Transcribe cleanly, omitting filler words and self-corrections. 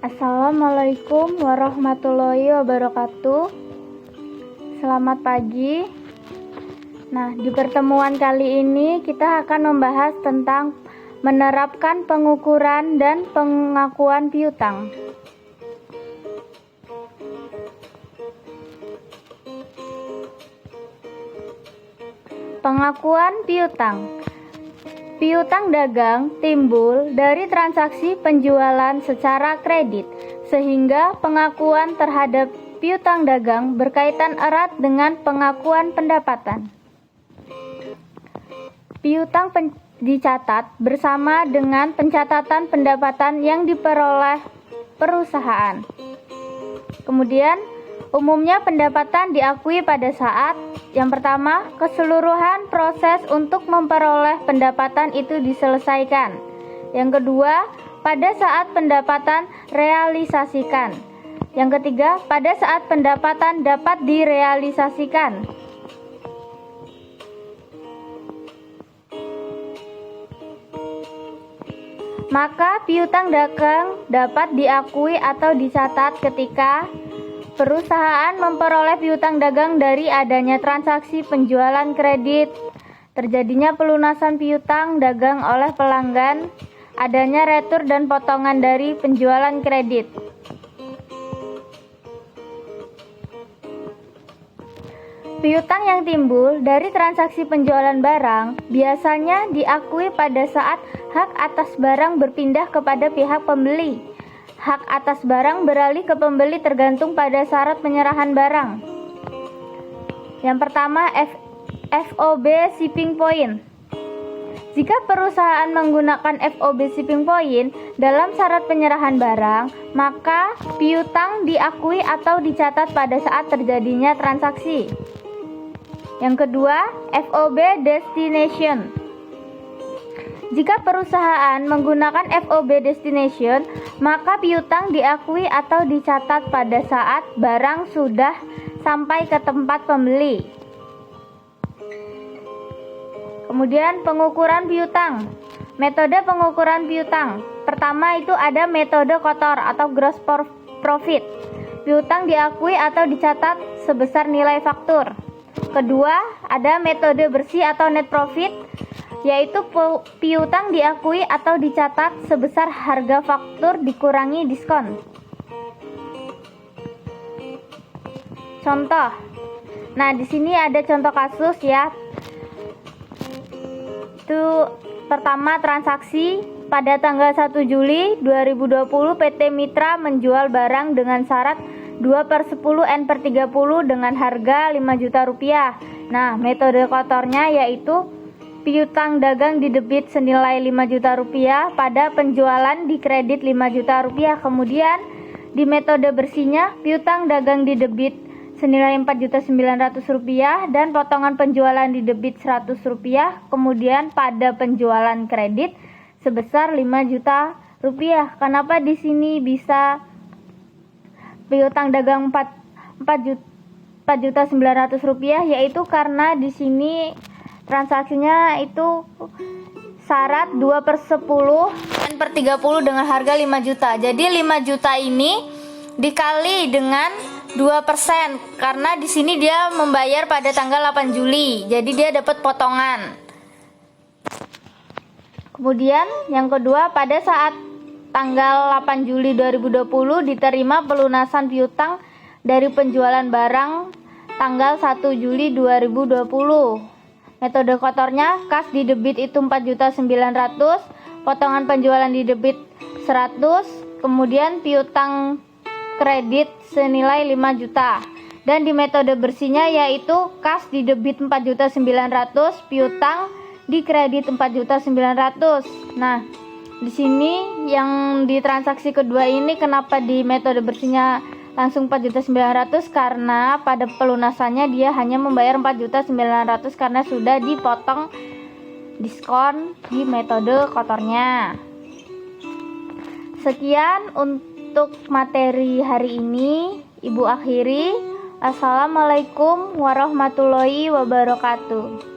Assalamualaikum warahmatullahi wabarakatuh. Selamat pagi. Nah, di pertemuan kali ini kita akan membahas tentang menerapkan pengukuran dan pengakuan piutang. Pengakuan piutang. Piutang dagang timbul dari transaksi penjualan secara kredit, sehingga pengakuan terhadap piutang dagang berkaitan erat dengan pengakuan pendapatan. Piutang dicatat bersama dengan pencatatan pendapatan yang diperoleh perusahaan. Kemudian, umumnya pendapatan diakui pada saat yang pertama, keseluruhan proses untuk memperoleh pendapatan itu diselesaikan. Yang kedua, pada saat pendapatan realisasikan. Yang ketiga, pada saat pendapatan dapat direalisasikan. Maka piutang dagang dapat diakui atau dicatat ketika perusahaan memperoleh piutang dagang dari adanya transaksi penjualan kredit, terjadinya pelunasan piutang dagang oleh pelanggan, adanya retur dan potongan dari penjualan kredit. Piutang yang timbul dari transaksi penjualan barang biasanya diakui pada saat hak atas barang berpindah kepada pihak pembeli. Hak atas barang beralih ke pembeli tergantung pada syarat penyerahan barang. Yang pertama, FOB Shipping Point. Jika perusahaan menggunakan FOB Shipping Point dalam syarat penyerahan barang, maka piutang diakui atau dicatat pada saat terjadinya transaksi. Yang kedua, FOB Destination. Jika perusahaan menggunakan FOB Destination, maka piutang diakui atau dicatat pada saat barang sudah sampai ke tempat pembeli. Kemudian pengukuran piutang. Metode pengukuran piutang. Pertama itu ada metode kotor atau gross profit. Piutang diakui atau dicatat sebesar nilai faktur. Kedua, ada metode bersih atau net profit, yaitu piutang diakui atau dicatat sebesar harga faktur dikurangi diskon. Contoh. Nah, di sini ada contoh kasus ya. Itu pertama, transaksi pada tanggal 1 Juli 2020 PT Mitra menjual barang dengan syarat 2/10 N/30 dengan harga 5 juta rupiah. Nah, metode kotornya yaitu piutang dagang didebit senilai 5 juta rupiah pada penjualan di kredit 5 juta rupiah. Kemudian di metode bersihnya, piutang dagang didebit senilai 4.900.000 rupiah dan potongan penjualan didebit 100 rupiah. Kemudian pada penjualan kredit sebesar 5 juta rupiah. Kenapa di sini bisa piutang dagang 4.900.000 rupiah? Yaitu karena di sini transaksinya itu syarat 2/10 N/30 dengan harga 5 juta. Jadi 5 juta ini dikali dengan 2% karena di sini dia membayar pada tanggal 8 Juli. Jadi dia dapat potongan. Kemudian yang kedua, pada saat tanggal 8 Juli 2020 diterima pelunasan piutang dari penjualan barang tanggal 1 Juli 2020. Metode kotornya, kas didebit itu 4.900.000, potongan penjualan didebit 100, kemudian piutang kredit senilai 5 juta. Dan di metode bersihnya yaitu kas didebit 4.900.000, piutang di kredit 4.900.000. Nah, di sini yang di transaksi kedua ini kenapa di metode bersihnya langsung 4.900.000? Karena pada pelunasannya dia hanya membayar 4.900.000 karena sudah dipotong diskon di metode kotornya. Sekian untuk materi hari ini. Ibu akhiri. Assalamualaikum warahmatullahi wabarakatuh.